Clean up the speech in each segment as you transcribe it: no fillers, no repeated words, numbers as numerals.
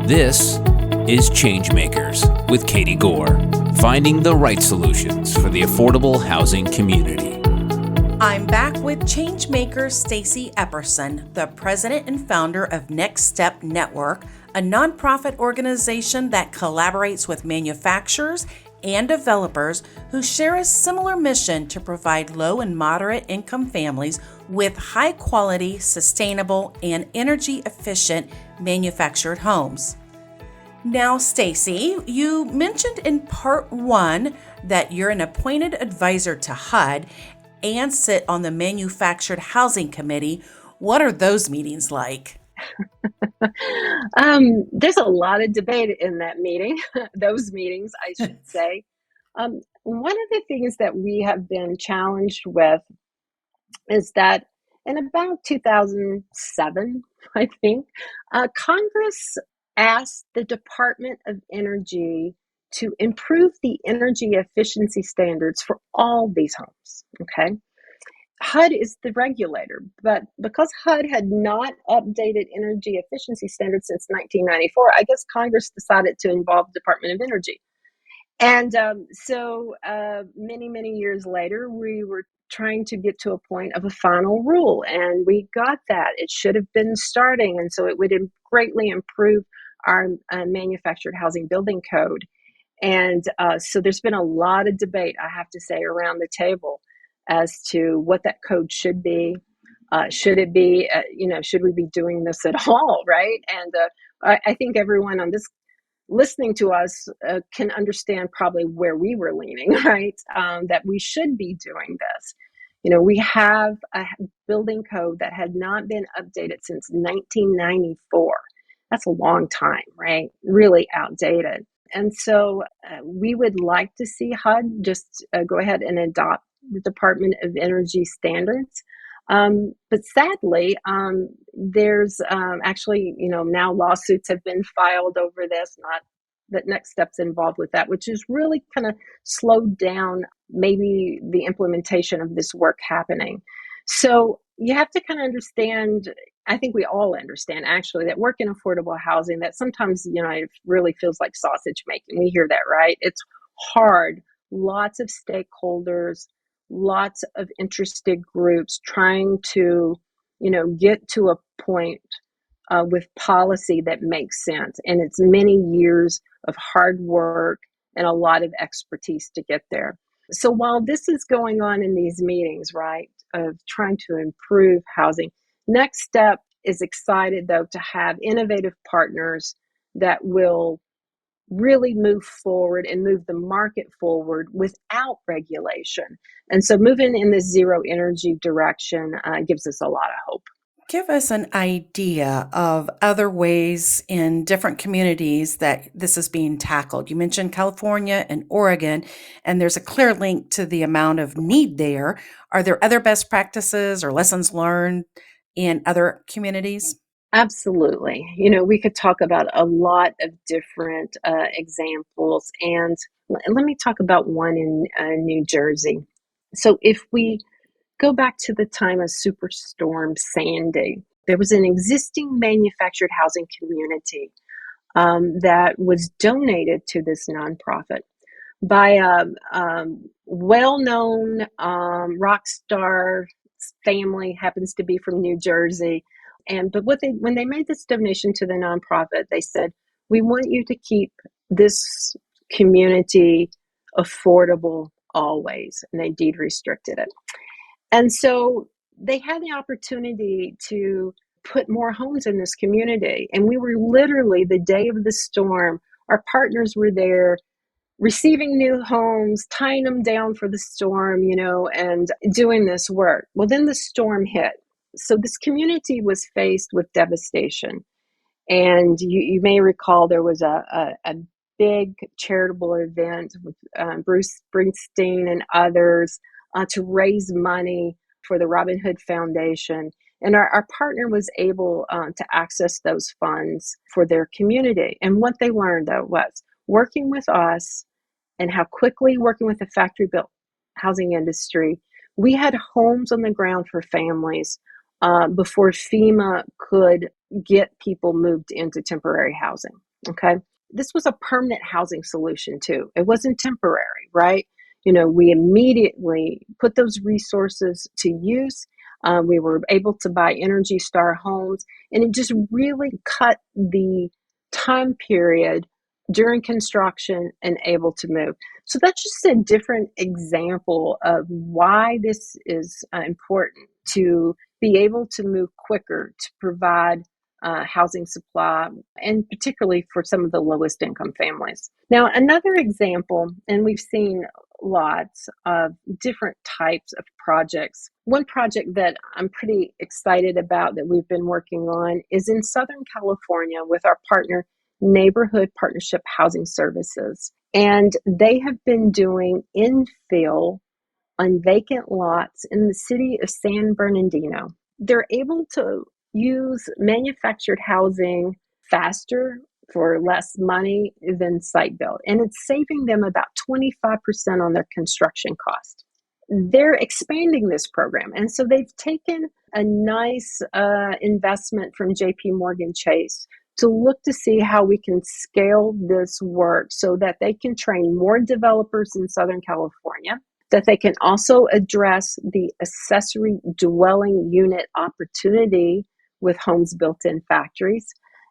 This is Changemakers with Katie Gore, finding the right solutions for the affordable housing community. I'm back with Changemaker Stacey Epperson, the president and founder of Next Step Network, a nonprofit organization that collaborates with manufacturers and developers who share a similar mission to provide low and moderate income families with high quality, sustainable, and energy efficient manufactured homes. Now, Stacey, you mentioned in part one that you're an appointed advisor to HUD and sit on the Manufactured Housing Committee. What are those meetings like? There's a lot of debate in that meeting, those meetings, I should say. One of the things that we have been challenged with is that in about 2007, I think, Congress asked the Department of Energy to improve the energy efficiency standards for all these homes, okay? HUD is the regulator, but because HUD had not updated energy efficiency standards since 1994, I guess Congress decided to involve the Department of Energy. And so many years later, we were trying to get to a point of a final rule, and we got that. It should have been starting, and so it would greatly improve our manufactured housing building code. And so there's been a lot of debate, I have to say, around the table as to what that code should be. Should it be, should we be doing this at all, right? And I think everyone on this listening to us can understand probably where we were leaning, right? That we should be doing this. We have a building code that had not been updated since 1994. That's a long time, right? Really outdated. And so we would like to see HUD just go ahead and adopt the Department of Energy standards. But sadly, there's actually, now lawsuits have been filed over this, not that Next Step's involved with that, which is really kind of slowed down maybe the implementation of this work happening. So you have to kind of understand, I think we all understand actually, that work in affordable housing, that sometimes, it really feels like sausage making. We hear that, right? It's hard. Lots of stakeholders, lots of interested groups trying to, get to a point with policy that makes sense. And it's many years of hard work and a lot of expertise to get there. So while this is going on in these meetings, right, of trying to improve housing, Next Step is excited, though, to have innovative partners that will really move forward and move the market forward without regulation. And so moving in this zero energy direction gives us a lot of hope. Give us an idea of other ways in different communities that this is being tackled. You mentioned California and Oregon, and there's a clear link to the amount of need there. Are there other best practices or lessons learned in other communities? Absolutely. We could talk about a lot of different examples, and let me talk about one in New Jersey. So if we go back to the time of Superstorm Sandy, there was an existing manufactured housing community that was donated to this nonprofit by a well-known rock star family, happens to be from New Jersey. But when they made this donation to the nonprofit, they said, "We want you to keep this community affordable always," and they deed restricted it. And so they had the opportunity to put more homes in this community. And we were literally, the day of the storm, our partners were there receiving new homes, tying them down for the storm, and doing this work. Well, then the storm hit. So this community was faced with devastation. And you may recall there was a big charitable event with Bruce Springsteen and others to raise money for the Robin Hood Foundation. And our partner was able to access those funds for their community. And what they learned, though, was working with us and how quickly working with the factory-built housing industry, we had homes on the ground for families before FEMA could get people moved into temporary housing. Okay. This was a permanent housing solution too. It wasn't temporary, right? We immediately put those resources to use. We were able to buy Energy Star homes, and it just really cut the time period during construction and able to move. So that's just a different example of why this is important to be able to move quicker to provide housing supply, and particularly for some of the lowest income families. Now, another example, and we've seen lots of different types of projects. One project that I'm pretty excited about that we've been working on is in Southern California with our partner, Neighborhood Partnership Housing Services. And they have been doing infill on vacant lots in the city of San Bernardino. They're able to use manufactured housing faster for less money than site built, and it's saving them about 25% on their construction cost. They're expanding this program, and so they've taken a nice investment from JP Morgan Chase to look to see how we can scale this work so that they can train more developers in Southern California, that they can also address the accessory dwelling unit opportunity with homes built in factories.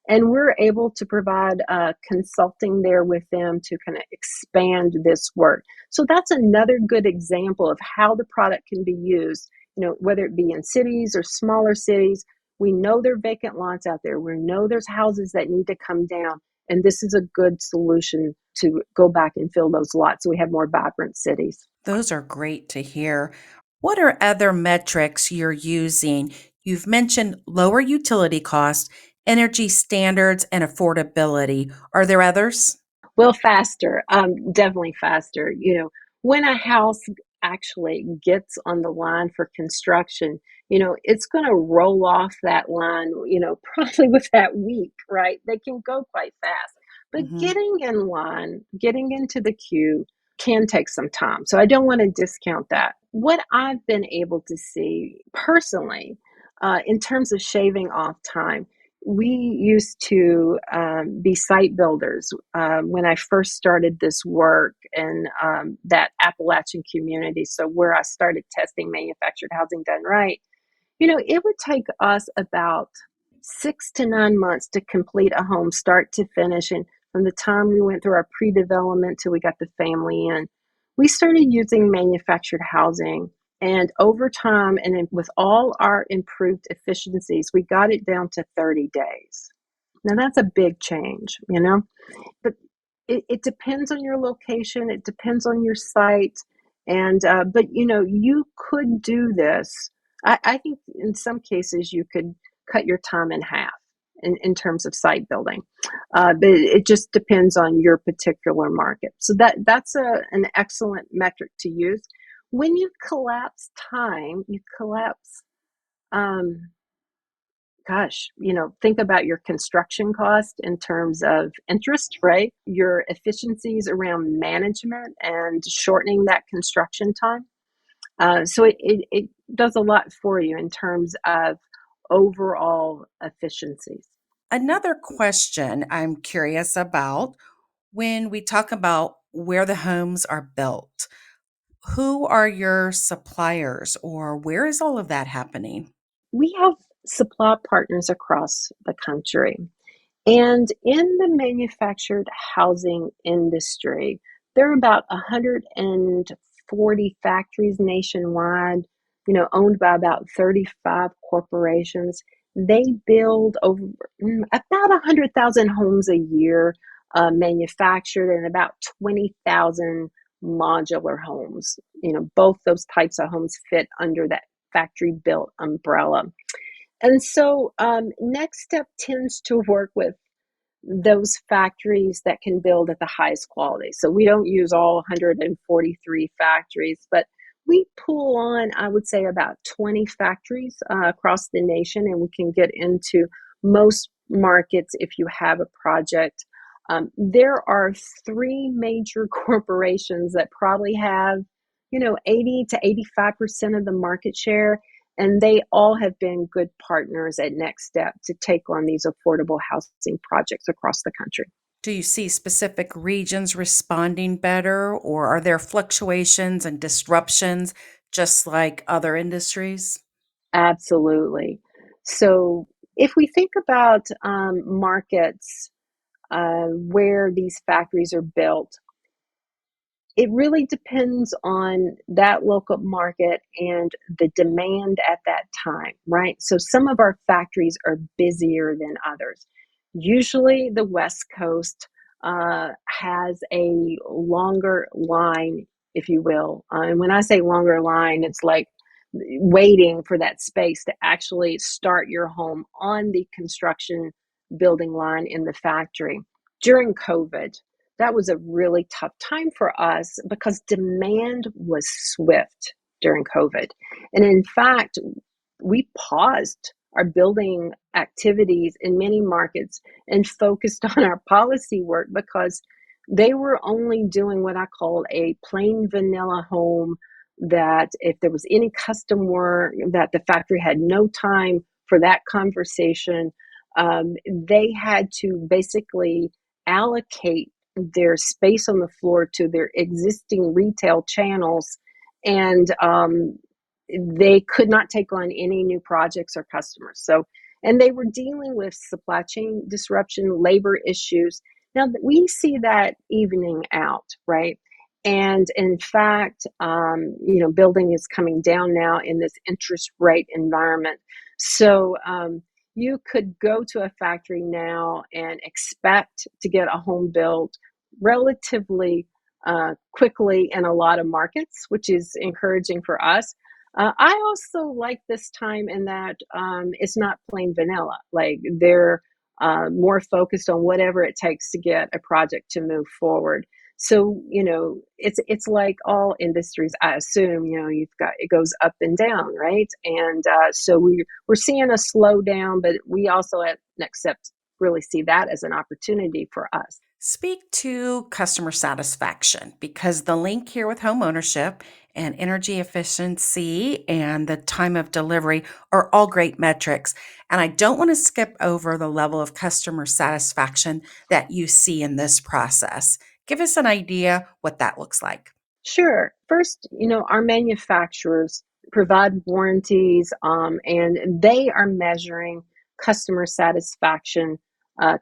And we're able to provide consulting there with them to kind of expand this work. So that's another good example of how the product can be used, whether it be in cities or smaller cities. We know there are vacant lots out there. We know there's houses that need to come down. And this is a good solution to go back and fill those lots so we have more vibrant cities. Those are great to hear. What are other metrics you're using? You've mentioned lower utility costs, energy standards, and affordability. Are there others? Well, faster, definitely faster. When a house actually gets on the line for construction, it's going to roll off that line, probably with that week, right? They can go quite fast. But Mhm. getting in line, getting into the queue can take some time. So I don't want to discount that. What I've been able to see personally, in terms of shaving off time, we used to be site builders when I first started this work in that Appalachian community. So, where I started testing manufactured housing done right, it would take us about 6 to 9 months to complete a home start to finish. And from the time we went through our pre development till we got the family in, we started using manufactured housing. And over time, and with all our improved efficiencies, we got it down to 30 days. Now, that's a big change. But it depends on your location, it depends on your site. And, but you could do this. I think in some cases you could cut your time in half in terms of site building. But it just depends on your particular market. So that's an excellent metric to use. When you collapse time, you collapse, um, think about your construction cost in terms of interest, right? Your efficiencies around management and shortening that construction time. So it does a lot for you in terms of overall efficiencies. Another question I'm curious about when we talk about where the homes are built, who are your suppliers or where is all of that happening? We have supply partners across the country. And in the manufactured housing industry, there are about 140 factories nationwide, owned by about 35 corporations. They build over about 100,000 homes a year, manufactured, and about 20,000 modular homes. Both those types of homes fit under that factory built umbrella. And so, Next Step tends to work with those factories that can build at the highest quality. So we don't use all 143 factories, but we pull on, I would say, about 20 factories across the nation, and we can get into most markets if you have a project. There are three major corporations that probably have, 80 to 85% of the market share, and they all have been good partners at Next Step to take on these affordable housing projects across the country. Do you see specific regions responding better, or are there fluctuations and disruptions just like other industries? Absolutely. So if we think about markets where these factories are built, it really depends on that local market and the demand at that time, right? So some of our factories are busier than others. Usually, the West Coast has a longer line, if you will. And when I say longer line, it's like waiting for that space to actually start your home on the construction building line in the factory. During COVID, that was a really tough time for us because demand was swift during COVID. And in fact, we paused our building activities in many markets and focused on our policy work because they were only doing what I call a plain vanilla home, that if there was any custom work that the factory had no time for that conversation, they had to basically allocate their space on the floor to their existing retail channels, and they could not take on any new projects or customers. So, and they were dealing with supply chain disruption, labor issues. Now we see that evening out, right? And in fact, building is coming down now in this interest rate environment. So you could go to a factory now and expect to get a home built relatively quickly in a lot of markets, which is encouraging for us. I also like this time in that it's not plain vanilla. Like they're more focused on whatever it takes to get a project to move forward. So it's like all industries. I assume you've got, it goes up and down, right? And so we're seeing a slowdown, but we also at Next Step really see that as an opportunity for us. Speak to customer satisfaction, because the link here with home ownership and energy efficiency and the time of delivery are all great metrics. And I don't want to skip over the level of customer satisfaction that you see in this process. Give us an idea what that looks like. Sure. First, our manufacturers provide warranties, and they are measuring customer satisfaction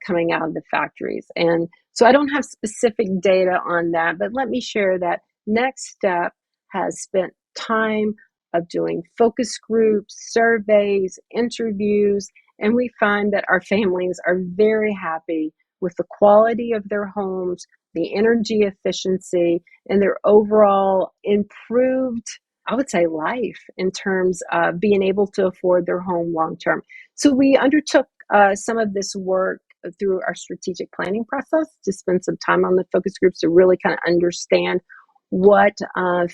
coming out of the factories. And so I don't have specific data on that, but let me share that Next Step has spent time of doing focus groups, surveys, interviews, and we find that our families are very happy with the quality of their homes, the energy efficiency, and their overall improved, I would say, life in terms of being able to afford their home long term. So we undertook some of this work through our strategic planning process to spend some time on the focus groups to really kind of understand what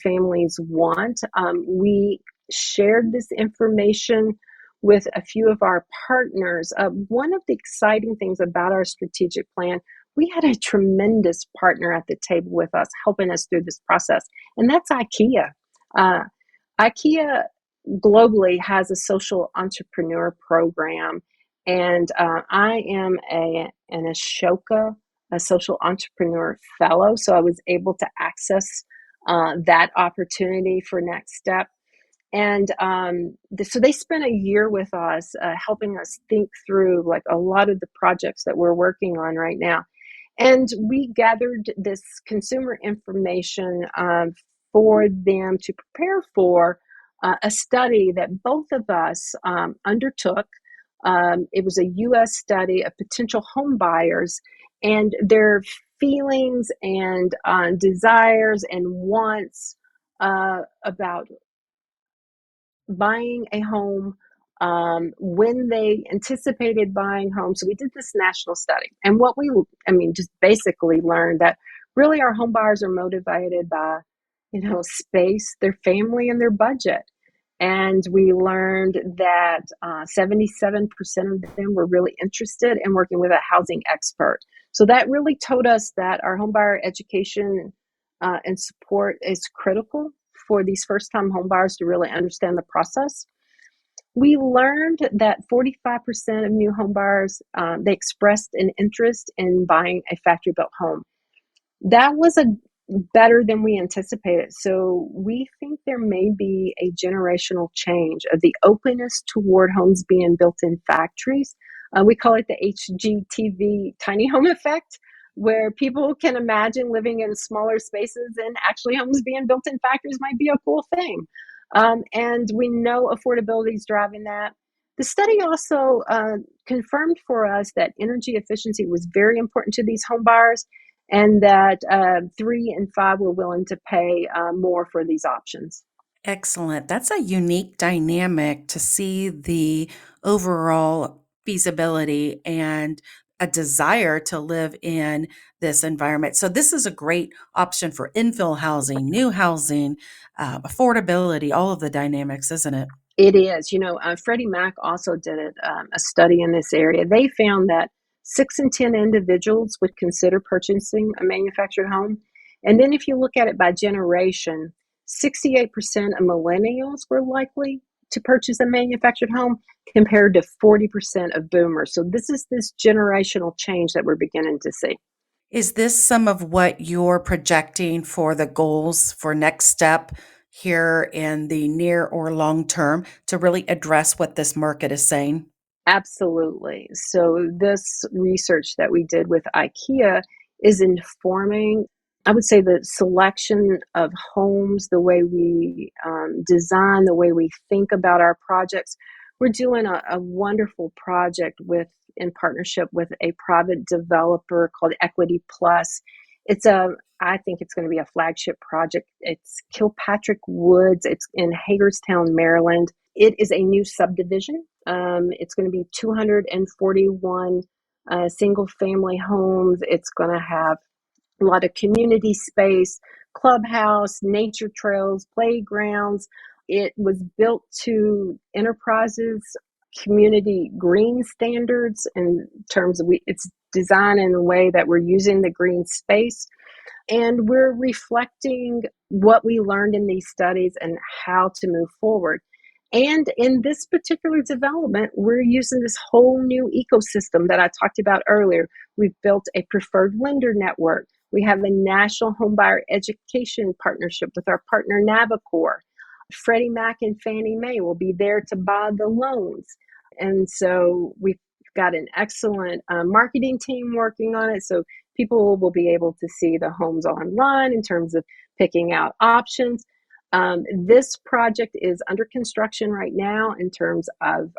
families want. We shared this information with a few of our partners. One of the exciting things about our strategic plan, we had a tremendous partner at the table with us, helping us through this process, and that's IKEA. Uh, IKEA globally has a social entrepreneur program, and I am an Ashoka, a social entrepreneur fellow, so I was able to access that opportunity for Next Step. And so they spent a year with us, helping us think through like a lot of the projects that we're working on right now. And we gathered this consumer information for them to prepare for a study that both of us undertook. It was a US study of potential home buyers and their feelings and desires and wants about buying a home, when they anticipated buying homes. So we did this national study, and just basically learned that really our home buyers are motivated by, space, their family, and their budget. And we learned that 77% of them were really interested in working with a housing expert. So that really told us that our homebuyer education and support is critical for these first-time homebuyers to really understand the process. We learned that 45% of new home buyers, they expressed an interest in buying a factory-built home. That was better than we anticipated. So we think there may be a generational change of the openness toward homes being built in factories. We call it the HGTV tiny home effect, where people can imagine living in smaller spaces, and actually homes being built in factories might be a cool thing. And we know affordability is driving that. The study also confirmed for us that energy efficiency was very important to these home buyers, and that 3 and 5 were willing to pay more for these options. Excellent. That's a unique dynamic to see the overall feasibility and a desire to live in this environment. So, this is a great option for infill housing, new housing, affordability, all of the dynamics, isn't it? It is. Freddie Mac also did a study in this area. They found that 6 in 10 individuals would consider purchasing a manufactured home. And then if you look at it by generation, 68% of millennials were likely to purchase a manufactured home compared to 40% of boomers. So this is this generational change that we're beginning to see. Is this some of what you're projecting for the goals for Next Step here in the near or long term to really address what this market is saying? Absolutely. So this research that we did with IKEA is informing, I would say, the selection of homes, the way we design, the way we think about our projects. We're doing a wonderful project in partnership with a private developer called Equity Plus. I think it's going to be a flagship project. It's Kilpatrick Woods. It's in Hagerstown, Maryland. It is a new subdivision. It's going to be 241 single family homes. It's going to have a lot of community space, clubhouse, nature trails, playgrounds. It was built to Enterprise's community green standards in terms of it's designed in a way that we're using the green space. And we're reflecting what we learned in these studies and how to move forward. And in this particular development, we're using this whole new ecosystem that I talked about earlier. We've built a preferred lender network. We have a national homebuyer education partnership with our partner Navicor. Freddie Mac and Fannie Mae will be there to buy the loans. And so we've got an excellent marketing team working on it. So people will be able to see the homes online in terms of picking out options. This project is under construction right now in terms of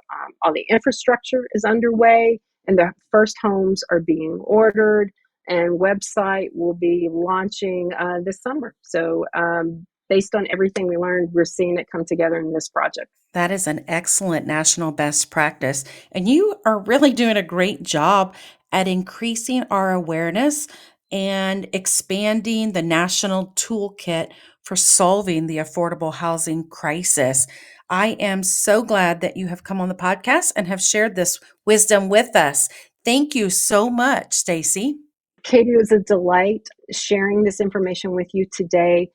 all the infrastructure is underway, and the first homes are being ordered, and website will be launching this summer. So based on everything we learned, we're seeing it come together in this project. That is an excellent national best practice. And you are really doing a great job at increasing our awareness and expanding the national toolkit for solving the affordable housing crisis. I am so glad that you have come on the podcast and have shared this wisdom with us. Thank you so much, Stacey. Katie, it was a delight sharing this information with you today.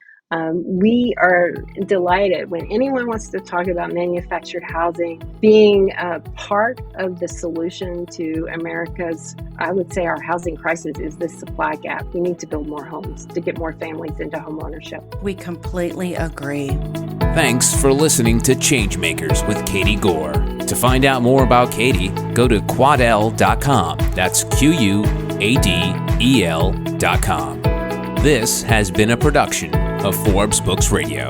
We are delighted when anyone wants to talk about manufactured housing being a part of the solution to America's, I would say, our housing crisis is this supply gap. We need to build more homes to get more families into home ownership. We completely agree. Thanks for listening to Changemakers with Katie Gore. To find out more about Katie, go to quadel.com. That's QUADEL.com. This has been a production of Forbes Books Radio.